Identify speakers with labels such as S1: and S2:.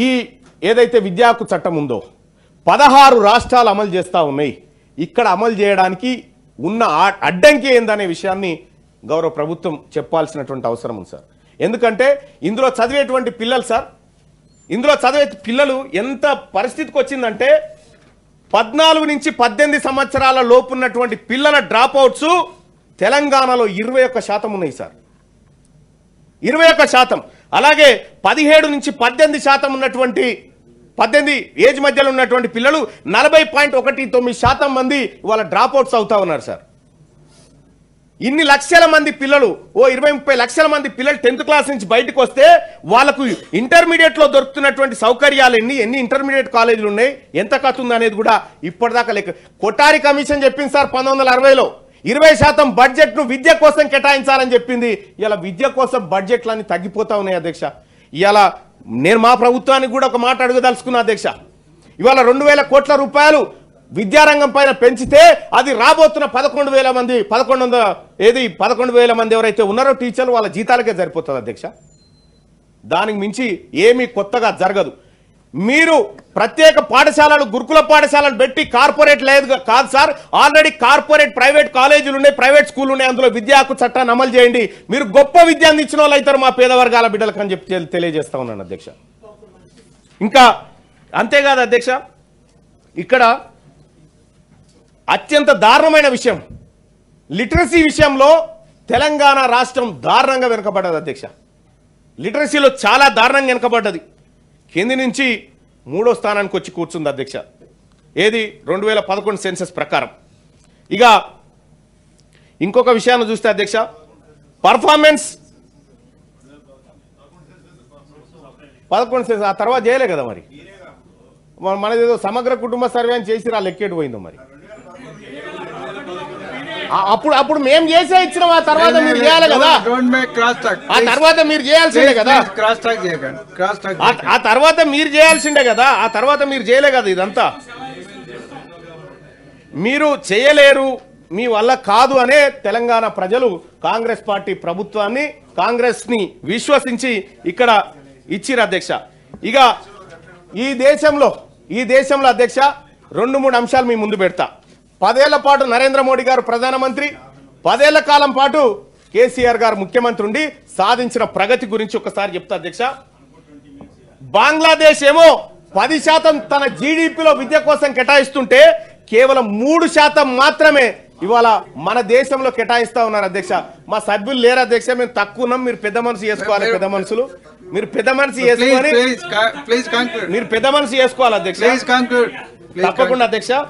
S1: ఈ ఏదైతే విద్యా హక్కు చట్టం ఉందో 16 రాష్ట్రాలు అమలు చేస్తూ ఉన్నాయి. ఇక్కడ అమలు చేయడానికి ఉన్న అడ్డంకి ఏందనే విషయాన్ని గౌరవ ప్రభుత్వం చెప్పాల్సినటువంటి అవసరం ఉంది సార్. ఎందుకంటే ఇందులో చదివేటువంటి పిల్లలు సార్, ఇందులో చదివే పిల్లలు ఎంత పరిస్థితికి వచ్చిందంటే 14 నుంచి 18 సంవత్సరాల లోపు ఉన్నటువంటి పిల్లల డ్రాప్అవుట్స్ తెలంగాణలో 21% ఉన్నాయి సార్. 21%. అలాగే 17 నుంచి 18% ఉన్నటువంటి 18 ఏజ్ మధ్యలో ఉన్నటువంటి పిల్లలు 40.19% మంది ఇవాళ డ్రాప్అవుట్స్ అవుతా ఉన్నారు సార్. ఇన్ని లక్షల మంది పిల్లలు, 20-30 లక్షల మంది పిల్లలు 10th క్లాస్ నుంచి బయటకు వస్తే వాళ్ళకు ఇంటర్మీడియట్లో దొరుకుతున్నటువంటి సౌకర్యాలు ఎన్ని ఇంటర్మీడియట్ కాలేజీలు ఉన్నాయి, ఎంత కథ ఉంది అనేది కూడా ఇప్పటిదాకా లెక్క. కొఠారి కమిషన్ చెప్పింది సార్ 1960లో 20% బడ్జెట్ను విద్య కోసం కేటాయించాలని చెప్పింది. ఇలా విద్య కోసం బడ్జెట్లన్నీ తగ్గిపోతా ఉన్నాయి అధ్యక్ష. ఇవాళ నేను మా ప్రభుత్వానికి కూడా ఒక మాట అడగదలుచుకున్నా అధ్యక్ష. ఇవాళ 2,000 కోట్ల రూపాయలు విద్యారంగం పైన పెంచితే అది రాబోతున్న 11,000 మంది 11,000 మంది ఎవరైతే ఉన్నారో టీచర్లు వాళ్ళ జీతాలకే సరిపోతుంది అధ్యక్ష. దానికి మించి ఏమీ కొత్తగా జరగదు. మీరు ప్రత్యేక పాఠశాలలు, గురుకుల పాఠశాలలు పెట్టి కార్పొరేట్ లేదు కాదు సార్, ఆల్రెడీ కార్పొరేట్ ప్రైవేట్ కాలేజీలు ఉన్నాయి, ప్రైవేట్ స్కూల్ ఉన్నాయి, అందులో విద్యా హక్కు చట్టాన్ని అమలు చేయండి. మీరు గొప్ప విద్య అందించిన వాళ్ళు అవుతారు మా పేద వర్గాల బిడ్డలకు అని చెప్పి తెలియజేస్తా ఉన్నాను అధ్యక్ష. ఇంకా అంతేకాదు అధ్యక్ష, ఇక్కడ అత్యంత దారుణమైన విషయం, లిటరసీ విషయంలో తెలంగాణ రాష్ట్రం దారుణంగా వెనుకబడ్డది అధ్యక్ష. లిటరసీలో చాలా దారుణంగా వెనుకబడ్డది. కింది నుంచి 3వ స్థానానికి వచ్చి కూర్చుంది అధ్యక్ష. ఏది 2011 సెన్సస్ ప్రకారం. ఇక ఇంకొక విషయాన్ని చూస్తే అధ్యక్ష, పర్ఫార్మెన్స్ 11 సెన్సస్ ఆ తర్వాత చేయలే కదా మరి. మనదేదో సమగ్ర కుటుంబ సర్వే అని చేసి ఆ లెక్కేటు పోయిందో మరి. అప్పుడు మేము చేసే ఇచ్చినాం, ఆ తర్వాత మీరు చేయాలి కదా, ఆ తర్వాత మీరు చేయాల్సిందే కదా, ఆ తర్వాత మీరు చేయాల్సిందే కదా, ఆ తర్వాత మీరు చేయలే కదా. ఇదంతా మీరు చేయలేరు, మీ వల్ల కాదు అనే తెలంగాణ ప్రజలు కాంగ్రెస్ పార్టీ ప్రభుత్వాన్ని, కాంగ్రెస్ ని విశ్వసించి ఇక్కడ ఇచ్చిరు అధ్యక్ష. ఇక ఈ దేశంలో అధ్యక్ష 2-3 అంశాలు మీ ముందు పెడతా. 10 ఏళ్ల పాటు నరేంద్ర మోడీ గారు ప్రధానమంత్రి, 10 ఏళ్ల కాలం పాటు కేసీఆర్ గారు ముఖ్యమంత్రి ఉండి సాధించిన ప్రగతి గురించి ఒకసారి చెప్తా అధ్యక్ష. బంగ్లాదేశ్ ఏమో 10% తన జీడిపిలో విద్య కోసం కేటాయిస్తుంటే కేవలం 3% మాత్రమే ఇవాళ మన దేశంలో కేటాయిస్తా ఉన్నారు అధ్యక్ష. మా సభ్యులు లేరు అధ్యక్ష, మేము తక్కువ ఉన్నాం. మీరు పెద్ద మనసు చేసుకోవాలి, పెద్ద మనసులు మీరు పెద్ద మనసు చేసుకొని మీరు పెద్ద మనసు చేసుకోవాలి అధ్యక్ష. తప్పకుండా అధ్యక్ష.